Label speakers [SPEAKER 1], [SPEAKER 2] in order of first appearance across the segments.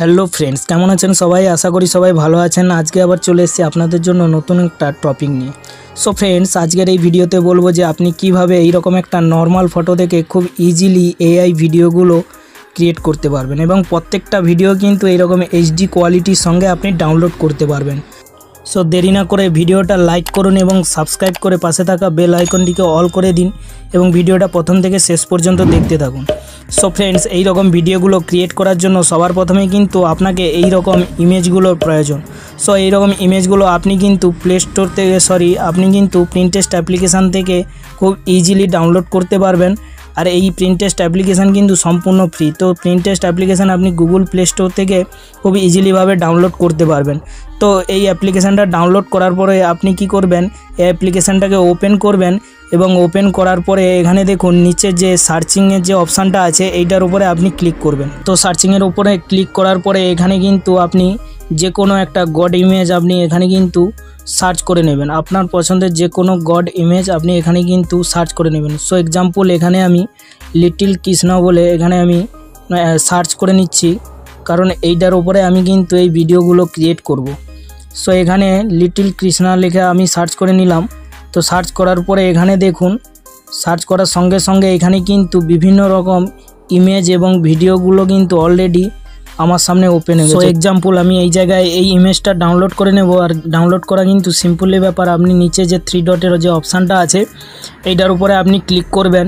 [SPEAKER 1] Hello friends, কেমন আছেন সবাই? আশা করি সবাই ভালো আছেন। আজকে আবার চলে এসেছি আপনাদের জন্য নতুন একটা টপিক নিয়ে। সো ফ্রেন্ডস, আজকের এই ভিডিওতে বলবো যে আপনি কিভাবে এইরকম একটা নর্মাল ফটো থেকে খুব ইজিলি এআই ভিডিওগুলো ক্রিয়েট করতে পারবেন এবং প্রত্যেকটা ভিডিও কিন্তু এইরকম এইচডি কোয়ালিটির সঙ্গে আপনি ডাউনলোড করতে পারবেন। সো দেরি না করে ভিডিওটা লাইক করুন এবং সাবস্ক্রাইব করে পাশে থাকা বেল আইকনটিকে অল করে দিন এবং ভিডিওটা প্রথম থেকে শেষ পর্যন্ত দেখতে থাকুন। সো ফ্রেন্ডস, এই রকম ভিডিওগুলো ক্রিয়েট করার জন্য সবার প্রথমে কিন্তু আপনাকে এই রকম ইমেজগুলোর প্রয়োজন। সো এই রকম ইমেজগুলো আপনি কিন্তু প্লে স্টোর থেকে আপনি কিন্তু প্রিন্টেস্ট অ্যাপ্লিকেশান থেকে খুব ইজিলি ডাউনলোড করতে পারবেন। আর এই প্রিন্টেস্ট অ্যাপ্লিকেশান কিন্তু সম্পূর্ণ ফ্রি। তো প্রিন্টেস্ট অ্যাপ্লিকেশান আপনি গুগল প্লে স্টোর থেকে খুব ইজিলিভাবে ডাউনলোড করতে পারবেন। তো এই অ্যাপ্লিকেশানটা ডাউনলোড করার পরে আপনি কি করবেন, এই অ্যাপ্লিকেশানটাকে ওপেন করবেন এবং ওপেন করার পরে এখানে দেখুন নিচে যে সার্চিংয়ের যে অপশানটা আছে এইটার উপরে আপনি ক্লিক করবেন। তো সার্চিংয়ের উপরে ক্লিক করার পরে এখানে কিন্তু আপনি যে কোনো একটা গড ইমেজ আপনি এখানে কিন্তু সার্চ করে নেবেন। আপনার পছন্দের যে কোনো গড ইমেজ আপনি এখানে কিন্তু সার্চ করে নেবেন। সো এক্সাম্পল এখানে আমি লিটল কৃষ্ণ বলে এখানে আমি সার্চ করে নিচ্ছি, কারণ এইটার উপরে আমি কিন্তু এই ভিডিওগুলো ক্রিয়েট করব। সো এখানে লিটল কৃষ্ণ লিখে আমি সার্চ করে নিলাম। তো সার্চ করার পরে এখানে দেখুন, সার্চ করার সঙ্গে সঙ্গে এখানে কিন্তু বিভিন্ন রকম ইমেজ এবং ভিডিওগুলো কিন্তু অলরেডি আমার সামনে ওপেন হয়ে গেছে। সো এক্সাম্পল আমি এই জায়গায় এই ইমেজটা ডাউনলোড করে নেব। আর ডাউনলোড করা কিন্তু সিম্পলি ব্যাপার। আপনি নিচে যে 3 ডটের যে অপশানটা আছে এইটার উপরে আপনি ক্লিক করবেন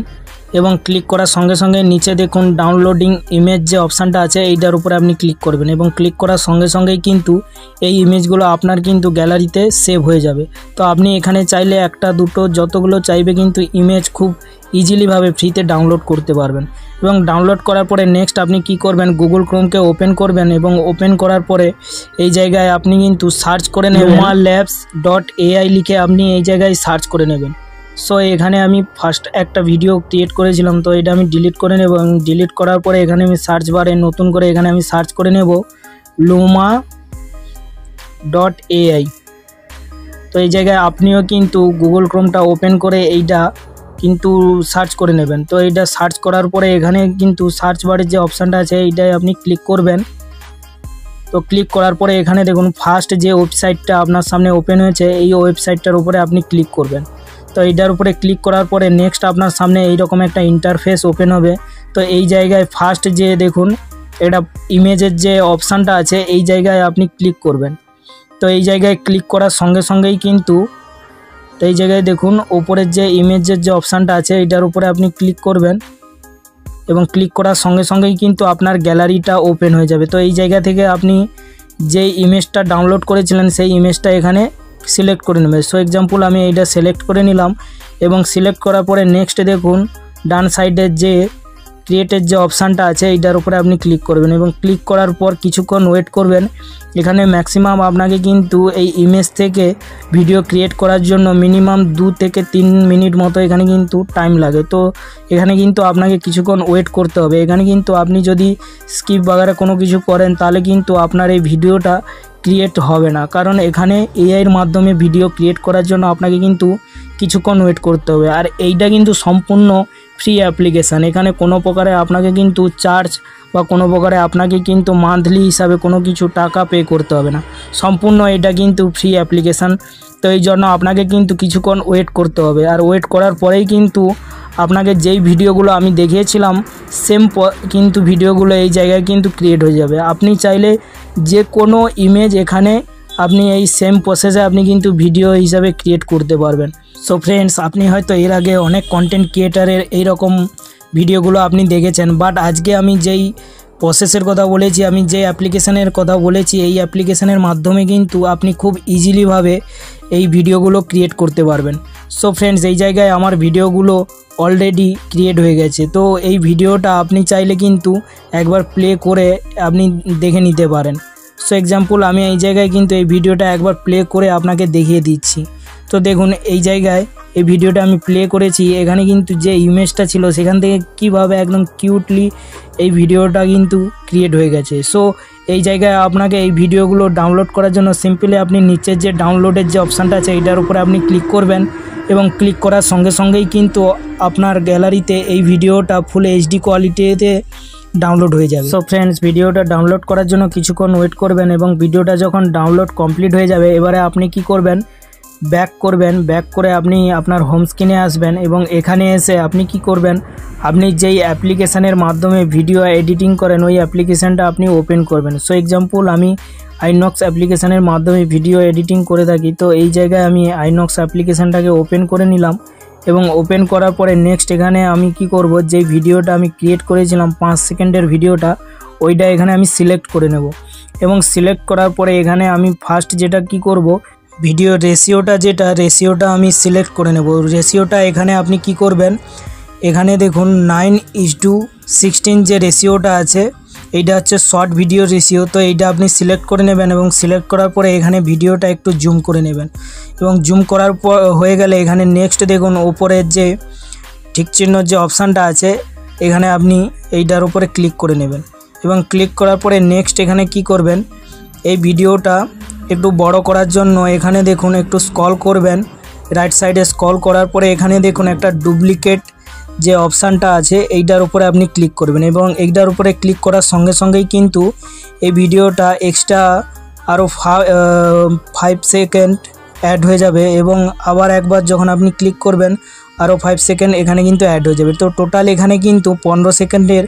[SPEAKER 1] এবং ক্লিক করার সঙ্গে সঙ্গে নিচে দেখুন ডাউনলোডিং ইমেজ যে অপশানটা আছে এইটার উপরে আপনি ক্লিক করবেন এবং ক্লিক করার সঙ্গে সঙ্গেই কিন্তু এই ইমেজগুলো আপনার কিন্তু গ্যালারিতে সেভ হয়ে যাবে। তো আপনি এখানে চাইলে একটা দুটো যতগুলো চাইবে কিন্তু ইমেজ খুব ইজিলিভাবে ফ্রিতে ডাউনলোড করতে পারবেন। এবং ডাউনলোড করার পরে নেক্সট আপনি কি করবেন, গুগল ক্রোমকে ওপেন করবেন এবং ওপেন করার পরে এই জায়গায় আপনি কিন্তু সার্চ করে নেবেন lumalabs.ai লিখে আপনি এই জায়গায় সার্চ করে নেবেন। সো এখানে আমি ফার্স্ট একটা ভিডিও ক্রিয়েট করেছিলাম, তো এটা আমি ডিলিট করে নেব এবং ডিলিট করার পরে এখানে আমি সার্চ বারে নতুন করে এখানে আমি সার্চ করে নেব luma.ai। তো এই জায়গায় আপনিও কিন্তু গুগল ক্রোমটা ওপেন করে এইটা কিন্তু সার্চ করে নেবেন। তো এইটা সার্চ করার পরে এখানে কিন্তু সার্চ বারের যে অপশানটা আছে এইটাই আপনি ক্লিক করবেন। তো ক্লিক করার পরে এখানে দেখুন ফার্স্ট যে ওয়েবসাইটটা আপনার সামনে ওপেন হয়েছে এই ওয়েবসাইটটার উপরে আপনি ক্লিক করবেন। তো এইটার উপরে ক্লিক করার পরে নেক্সট আপনার সামনে এইরকম একটা ইন্টারফেস ওপেন হবে। তো এই জায়গায় ফার্স্ট যে দেখুন এটা ইমেজের যে অপশানটা আছে এই জায়গায় আপনি ক্লিক করবেন। তো এই জায়গায় ক্লিক করার সঙ্গে সঙ্গেই কিন্তু তো এই জায়গায় দেখুন ওপরের যে ইমেজের যে অপশানটা আছে এইটার উপরে আপনি ক্লিক করবেন এবং ক্লিক করার সঙ্গে সঙ্গেই কিন্তু আপনার গ্যালারিটা ওপেন হয়ে যাবে। তো এই জায়গা থেকে আপনি যে ইমেজটা ডাউনলোড করেছিলেন সেই ইমেজটা এখানে সিলেক্ট করে নেবেন। সো এক্সাম্পল আমি এইটা সিলেক্ট করে নিলাম এবং সিলেক্ট করার পরে নেক্সট দেখুন ডান সাইডের যে ক্রিয়েটের যে অপশানটা আছে এইটার উপরে আপনি ক্লিক করবেন এবং ক্লিক করার পর কিছুক্ষণ ওয়েট করবেন। এখানে ম্যাক্সিমাম আপনাকে কিন্তু এই ইমেজ থেকে ভিডিও ক্রিয়েট করার জন্য মিনিমাম 2 থেকে 3 মিনিট মতো এখানে কিন্তু টাইম লাগে। তো এখানে কিন্তু আপনাকে কিছুক্ষণ ওয়েট করতে হবে। এখানে কিন্তু আপনি যদি স্কিপ বাগারে কোনো কিছু করেন তাহলে কিন্তু আপনার এই ভিডিওটা ক্রিয়েট হবে না, কারণ এখানে এআইয়ের মাধ্যমে ভিডিও ক্রিয়েট করার জন্য আপনাকে কিন্তু কিছুক্ষণ ওয়েট করতে হবে। আর এইটা কিন্তু সম্পূর্ণ ফ্রি অ্যাপ্লিকেশান। এখানে কোনো প্রকারে আপনাকে কিন্তু চার্জ বা কোনো প্রকারে আপনাকে কিন্তু মান্থলি হিসাবে কোনো কিছু টাকা পে করতে হবে না, সম্পূর্ণ এটা কিন্তু ফ্রি অ্যাপ্লিকেশান। তো এই জন্য আপনাকে কিন্তু কিছুক্ষণ ওয়েট করতে হবে। আর ওয়েট করার পরেই কিন্তু আপনাকে যেই ভিডিওগুলো আমি দেখিয়েছিলাম সেম কিন্তু ভিডিওগুলো এই জায়গায় কিন্তু ক্রিয়েট হয়ে যাবে। আপনি চাইলে যে কোনো ইমেজ এখানে আপনি এই সেম প্রসেসে আপনি কিন্তু ভিডিও হিসাবে ক্রিয়েট করতে পারবেন। সো ফ্রেন্ডস, আপনি হয়তো এর আগে অনেক কন্টেন্ট ক্রিয়েটারের এইরকম ভিডিওগুলো আপনি দেখেছেন, বাট আজকে আমি যেই প্রসেসের কথা বলেছি, আমি যে অ্যাপ্লিকেশানের কথা বলেছি এই অ্যাপ্লিকেশানের মাধ্যমে কিন্তু আপনি খুব ইজিলিভাবে এই ভিডিওগুলো ক্রিয়েট করতে পারবেন। সো ফ্রেন্ডস, এই জায়গায় আমার ভিডিওগুলো অলরেডি ক্রিয়েট হয়ে গেছে। তো এই ভিডিওটা আপনি চাইলে কিন্তু একবার প্লে করে আপনি দেখে নিতে পারেন। সো এক্সাম্পল আমি এই জায়গায় কিন্তু এই ভিডিওটা একবার প্লে করে আপনাকে দেখিয়ে দিচ্ছি। তো দেখুন এই জায়গায় এই ভিডিওটা আমি প্লে করেছি, এখানে কিন্তু যে ইমেজটা ছিল সেখান থেকে কিভাবে একদম কিউটলি এই ভিডিওটা কিন্তু ক্রিয়েট হয়ে গেছে। সো এই জায়গায় আপনাকে এই ভিডিওগুলো ডাউনলোড করার জন্য সিম্পলি আপনি নিচের যে ডাউনলোডের যে অপশানটা আছে এইটার উপরে আপনি ক্লিক করবেন এবং ক্লিক করার সঙ্গে সঙ্গেই কিন্তু আপনার গ্যালারিতে এই ভিডিওটা ফুল এইচডি কোয়ালিটিতে ডাউনলোড হয়ে যাবে। সো ফ্রেন্ডস, ভিডিওটা ডাউনলোড করার জন্য কিছুক্ষণ ওয়েট করবেন এবং ভিডিওটা যখন ডাউনলোড কমপ্লিট হয়ে যাবে এবারে আপনি কি করবেন, ব্যাক করবেন। ব্যাক করে আপনি আপনার হোম স্ক্রিনে আসবেন এবং এখানে এসে আপনি কি করবেন, আপনি যেই অ্যাপ্লিকেশানের মাধ্যমে ভিডিও এডিটিং করেন ওই অ্যাপ্লিকেশানটা আপনি ওপেন করবেন। সো এক্সাম্পল, আমি আইনক্স অ্যাপ্লিকেশানের মাধ্যমে ভিডিও এডিটিং করে থাকি। তো এই জায়গায় আমি আইনক্স অ্যাপ্লিকেশানটাকে ওপেন করে নিলাম এবং ওপেন করার পরে নেক্সট এখানে আমি কি করব, যে ভিডিওটা আমি ক্রিয়েট করেছিলাম 5 সেকেন্ডের ভিডিওটা, ওইটা এখানে আমি সিলেক্ট করে নেব এবং সিলেক্ট করার পরে এখানে আমি ফার্স্ট যেটা কি করব, ভিডিও রেশিওটা আমি সিলেক্ট করে নেব। রেশিওটা এখানে আপনি কি করবেন, এখানে দেখুন 9:16 যে রেশিওটা আছে এইটা হচ্ছে শর্ট ভিডিও রেশিও। তো এইটা আপনি সিলেক্ট করে নেবেন এবং সিলেক্ট করার পরে এখানে ভিডিওটা একটু জুম করে নেবেন এবং জুম করার পর হয়ে গেলে এখানে নেক্সট দেখুন ওপরের যে ঠিক চিহ্ন যে অপশানটা আছে এখানে আপনি এইটার উপরে ক্লিক করে নেবেন এবং ক্লিক করার পরে নেক্সট এখানে কি করবেন, এই ভিডিওটা একটু বড় করার জন্য এখানে দেখুন একটু স্ক্রল করবেন, রাইট সাইডে স্ক্রল করার পরে এখানে দেখুন একটা ডুপ্লিকেট যে অপশানটা আছে এইটার উপরে আপনি ক্লিক করবেন এবং এইটার উপরে ক্লিক করার সঙ্গে সঙ্গেই কিন্তু এই ভিডিওটা এক্সট্রা আরও 5 সেকেন্ড অ্যাড হয়ে যাবে এবং আবার একবার যখন আপনি ক্লিক করবেন আরও 5 সেকেন্ড এখানে কিন্তু অ্যাড হয়ে যাবে। তো টোটাল এখানে কিন্তু 15 সেকেন্ডের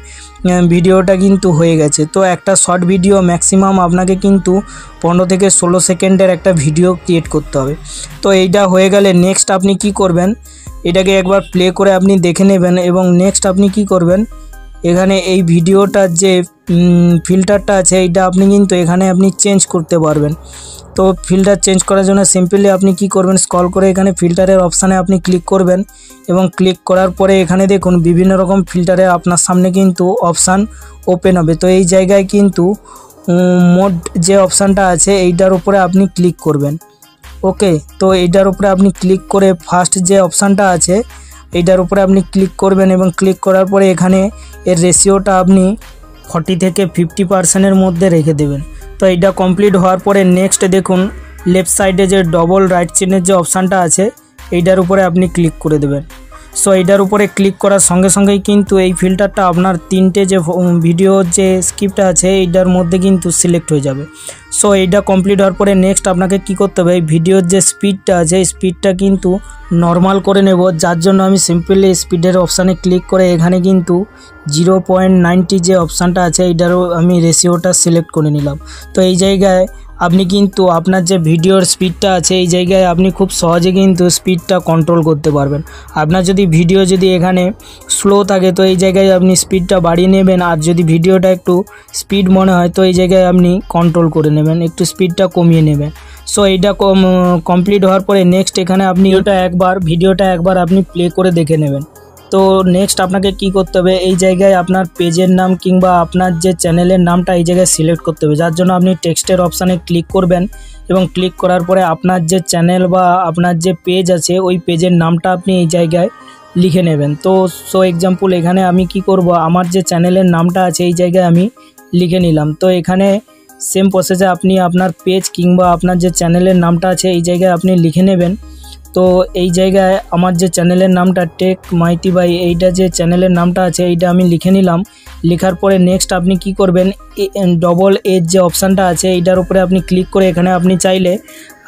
[SPEAKER 1] ভিডিওটা কিন্তু হয়ে গেছে। তো একটা শর্ট ভিডিও ম্যাক্সিমাম আপনাকে কিন্তু 15 থেকে 16 সেকেন্ডের একটা ভিডিও ক্রিয়েট করতে হবে। তো এইটা হয়ে গেলে নেক্সট আপনি কি করবেন, এটাকে একবার প্লে করে আপনি দেখে নেবেন এবং নেক্সট আপনি কি করবেন, এখানে এই ভিডিওটার যে ফিল্টারটা আছে এইটা আপনি কিন্তু এখানে আপনি চেঞ্জ করতে পারবেন। তো ফিল্টার চেঞ্জ করার জন্য সিম্পলি আপনি কি করবেন, স্ক্রল করে এখানে ফিল্টারের অপশানে আপনি ক্লিক করবেন এবং ক্লিক করার পরে এখানে দেখুন বিভিন্ন রকম ফিল্টারে আপনার সামনে কিন্তু অপশান ওপেন হবে। তো এই জায়গায় কিন্তু মোড যে অপশানটা আছে এইটার উপরে আপনি ক্লিক করবেন। ওকে, তো এইটার উপরে আপনি ক্লিক করে ফার্স্ট যে অপশানটা আছে এইটার উপরে আপনি ক্লিক করবেন এবং ক্লিক করার পরে এখানে এর রেশিওটা আপনি 40 থেকে 50% মধ্যে রেখে দেবেন। তো এইটা কমপ্লিট হওয়ার পরে নেক্সট দেখুন লেফট সাইডে যে ডবল রাইট চিহ্নের যে অপশানটা আছে এইটার উপরে আপনি ক্লিক করে দেবেন। সো এইটার উপরে ক্লিক করার সঙ্গে সঙ্গেই কিন্তু এই ফিল্টারটা আপনার 3টে যে ভিডিওর যে স্ক্রিপ্টটা আছে এইটার মধ্যে কিন্তু সিলেক্ট হয়ে যাবে। সো এইটা কমপ্লিট হওয়ার পরে নেক্সট আপনাকে কি করতে হবে, এই ভিডিওর যে স্পিডটা আছে এই স্পিডটা কিন্তু নর্মাল করে নেব, যার জন্য আমি সিম্পলি স্পিডের অপশানে ক্লিক করে এখানে কিন্তু 0.90 যে অপশানটা আছে এইটারও আমি রেশিওটা সিলেক্ট করে নিলাম। তো এই জায়গায় আপনি কিন্তু আপনার যে ভিডিওর স্পিডটা আছে এই জায়গায় আপনি খুব সহজে কিন্তু স্পিডটা কন্ট্রোল করতে পারবেন। আপনার যদি ভিডিও যদি এখানে স্লো থাকে তো এই জায়গায় আপনি স্পিডটা বাড়িয়ে নেবেন, আর যদি ভিডিওটা একটু স্পিড মনে হয় তো এই জায়গায় আপনি কন্ট্রোল করে নেবেন, একটু স্পিডটা কমিয়ে নেবেন। সো এইটা কমপ্লিট হওয়ার পরে নেক্সট এখানে আপনি ভিডিওটা একবার আপনি প্লে করে দেখে নেবেন। তো নেক্সট আপনাকে কি করতে হবে, এই জায়গায় আপনার পেজের নাম কিংবা আপনার যে চ্যানেলের নামটা এই জায়গায় সিলেক্ট করতে হবে, যার জন্য আপনি টেক্সটের অপশানে ক্লিক করবেন এবং ক্লিক করার পরে আপনার যে চ্যানেল বা আপনার যে পেজ আছে ওই পেজের নামটা আপনি এই জায়গায় লিখে নেবেন। তো সো এক্সাম্পল এখানে আমি কি করব, আমার যে চ্যানেলের নামটা আছে এই জায়গায় আমি লিখে নিলাম। তো এখানে সেম প্রসেসে আপনি আপনার পেজ কিংবা আপনার যে চ্যানেলের নামটা আছে এই জায়গায় আপনি লিখে নেবেন। তো এই জায়গায় আমার যে চ্যানেলের নামটা টেক মাইতি ভাই, এইটা যে চ্যানেলের নামটা আছে এইটা আমি লিখে নিলাম। লেখার পরে নেক্সট আপনি কি করবেন, ডবল এজ যে অপশানটা আছে এইটার উপরে আপনি ক্লিক করে এখানে আপনি চাইলে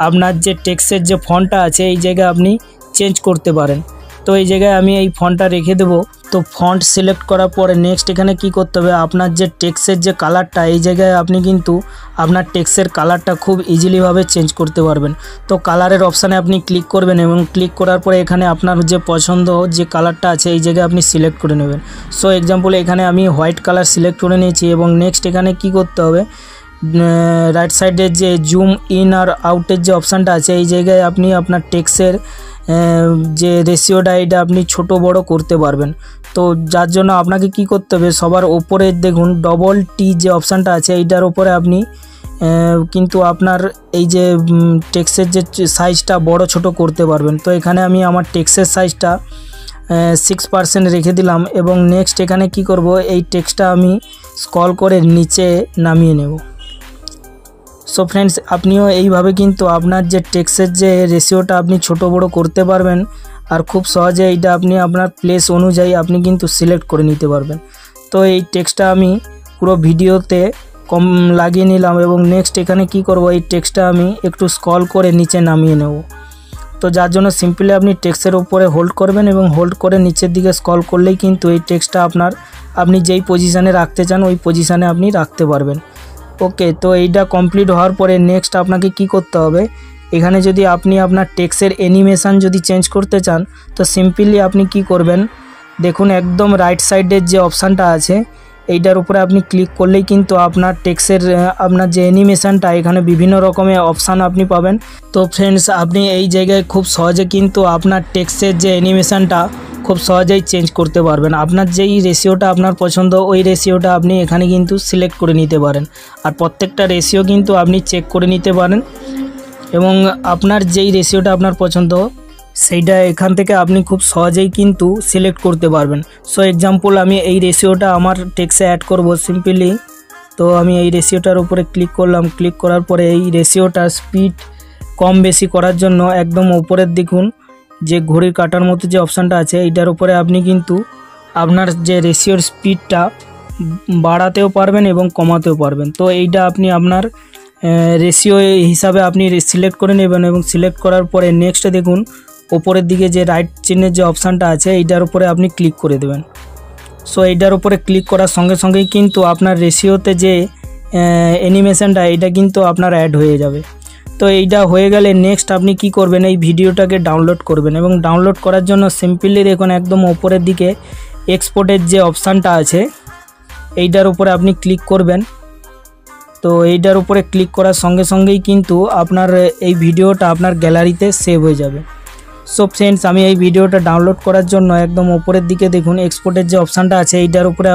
[SPEAKER 1] আপনার যে টেক্সটের যে ফন্টটা আছে এই জায়গায় আপনি চেঞ্জ করতে পারেন। তো এই জায়গায় আমি এই ফন্টটা রেখে দেবো। তো ফন্ট সিলেক্ট করার পরে নেক্সট এখানে কি করতে হবে, আপনার যে টেক্সটের যে কালারটা এই জায়গায় আপনি কিন্তু আপনার টেক্সটের কালারটা খুব ইজিলিভাবে চেঞ্জ করতে পারবেন। তো কালারের অপশানে আপনি ক্লিক করবেন এবং ক্লিক করার পরে এখানে আপনার যে পছন্দ যে কালারটা আছে এই জায়গায় আপনি সিলেক্ট করে নেবেন। সো এক্সাম্পল এখানে আমি হোয়াইট কালার সিলেক্ট করে নিয়েছি এবং নেক্সট এখানে কি করতে হবে, রাইট সাইডের যে জুম ইন আর আউটের যে অপশানটা আছে এই জায়গায় আপনি আপনার টেক্সটের যে রেশিওটা এটা আপনি ছোট বড় করতে পারবেন। তো যার জন্য আপনাকে কি করতে হবে, সবার ওপরে দেখুন ডবল টি যে অপশানটা আছে এইটার ওপরে আপনি কিন্তু আপনার এই যে টেক্সটের যে সাইজটা বড় ছোট করতে পারবেন। তো এখানে আমি আমার টেক্সটের সাইজটা 6% রেখে দিলাম এবং নেক্সট এখানে কি করব, এই টেক্সটটা আমি স্ক্রল করে নিচে নামিয়ে নেব। সো ফ্রেন্ডস, আপনিও এইভাবে কিন্তু আপনার যে টেক্সটের যে রেশিওটা আপনি ছোট বড় করতে পারবেন আর খুব সহজে এইটা আপনি আপনার প্লেস অনুযায়ী আপনি কিন্তু সিলেক্ট করে নিতে পারবেন। তো এই টেক্সটটা আমি পুরো ভিডিওতে কম লাগিয়ে নিলাম এবং নেক্সট এখানে কি করব, এই টেক্সটটা আমি একটু স্ক্রল করে নিচে নামিয়ে নেব। তো যার জন্য সিম্পলি আপনি টেক্সটের উপরে হোল্ড করবেন এবং হোল্ড করে নিচের দিকে স্ক্রল করলেই কিন্তু এই টেক্সটটা আপনি যেই পজিশানে রাখতে চান ওই পজিশানে আপনি রাখতে পারবেন। ওকে, তো এইটা কমপ্লিট হওয়ার পরে নেক্সট আপনাকে কি করতে হবে, এখানে যদি আপনি আপনার টেক্সটের অ্যানিমেশান যদি চেঞ্জ করতে চান তো সিম্পলি আপনি কি করবেন, দেখুন একদম রাইট সাইডের যে অপশানটা আছে এইটার উপরে আপনি ক্লিক করলেই কিন্তু আপনার টেক্সটের আপনার যে অ্যানিমেশানটা এখানে বিভিন্ন রকমের অপশান আপনি পাবেন। তো ফ্রেন্ডস, আপনি এই জায়গায় খুব সহজে কিন্তু আপনার টেক্সটের যে অ্যানিমেশানটা খুব সহজেই চেঞ্জ করতে পারবেন। আপনার যেই রেশিওটা আপনার পছন্দ ওই রেশিওটা আপনি এখানে কিন্তু সিলেক্ট করে নিতে পারেন, আর প্রত্যেকটা রেশিও কিন্তু আপনি চেক করে নিতে পারেন এবং আপনার যেই রেশিওটা আপনার পছন্দ সেইটা এখান থেকে আপনি খুব সহজেই কিন্তু সিলেক্ট করতে পারবেন। সো এক্সাম্পল আমি এই রেশিওটা আমার টেক্সটে অ্যাড করব সিম্পলি। তো আমি এই রেশিওটার উপরে ক্লিক করলাম, ক্লিক করার পরে এই রেশিওটা স্পিড কম বেশি করার জন্য একদম উপরের দেখুন যে ঘড়ির কাঁটার মতো যে অপশানটা আছে এইটার উপরে আপনি কিন্তু আপনার যে রেশিওর স্পিডটা বাড়াতেও পারবেন এবং কমাতেও পারবেন। তো এইটা আপনি আপনার রেশিও হিসাবে আপনি সিলেক্ট করে নেবেন এবং সিলেক্ট করার পরে নেক্সট দেখুন ওপরের দিকে যে রাইট চিহ্নের যে অপশানটা আছে এইটার উপরে আপনি ক্লিক করে দেবেন। সো এইটার উপরে ক্লিক করার সঙ্গে সঙ্গেই কিন্তু আপনার রেশিওতে যে অ্যানিমেশানটা এইটা কিন্তু আপনার অ্যাড হয়ে যাবে। তো এইটা হয়ে গেলে নেক্সট আপনি কি করবেন, এই ভিডিওটাকে ডাউনলোড করবেন এবং ডাউনলোড করার জন্য সিম্পলি দেখুন একদম ওপরের দিকে এক্সপোর্টের যে অপশানটা আছে এইটার উপরে আপনি ক্লিক করবেন। তো এইটার উপরে ক্লিক করার সঙ্গে সঙ্গেই কিন্তু আপনার এই ভিডিওটা আপনার গ্যালারিতে সেভ হয়ে যাবে। সো ফ্রেন্ডস, আমি এই ভিডিওটা ডাউনলোড করার জন্য একদম ওপরের দিকে দেখুন এক্সপোর্টের যে অপশানটা আছে এইটার উপরে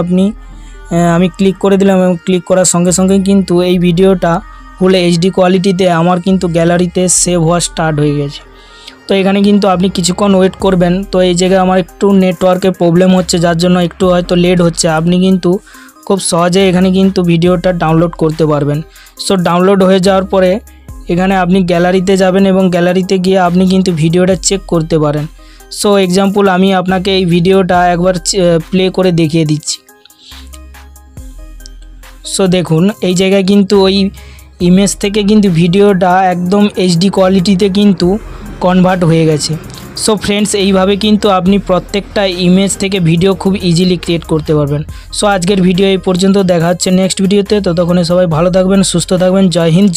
[SPEAKER 1] আমি ক্লিক করে দিলাম এবং ক্লিক করার সঙ্গে সঙ্গেই কিন্তু এই ভিডিওটা ফুল এইচডি কোয়ালিটিতে আমার কিন্তু গ্যালারিতে সেভ হওয়া স্টার্ট হয়ে গেছে। তো এখানে কিন্তু আপনি কিছুক্ষণ ওয়েট করবেন। তো এই জায়গায় আমার একটু নেটওয়ার্কের প্রবলেম হচ্ছে যার জন্য একটু হয়তো লেট হচ্ছে। আপনি কিন্তু খুব সহজে এখানে কিন্তু ভিডিওটা ডাউনলোড করতে পারবেন। সো ডাউনলোড হয়ে যাওয়ার পরে এখানে আপনি গ্যালারিতে যাবেন এবং গ্যালারিতে গিয়ে আপনি কিন্তু ভিডিওটা চেক করতে পারেন। সো এক্সাম্পল আমি আপনাকে এই ভিডিওটা একবার প্লে করে দেখিয়ে দিচ্ছি। সো দেখুন এই জায়গায় কিন্তু ওই ইমেজ থেকে কিন্তু ভিডিওটা একদম এইচডি কোয়ালিটিতে কিন্তু কনভার্ট হয়ে গেছে। সো ফ্রেন্ডস, এইভাবে কিন্তু আপনি প্রত্যেকটা ইমেজ থেকে ভিডিও খুব ইজিলি ক্রিয়েট করতে পারবেন। সো আজকের ভিডিও এই পর্যন্ত, দেখা হচ্ছে নেক্সট ভিডিওতে। ততক্ষণে সবাই ভালো থাকবেন, সুস্থ থাকবেন। জয় হিন্দ।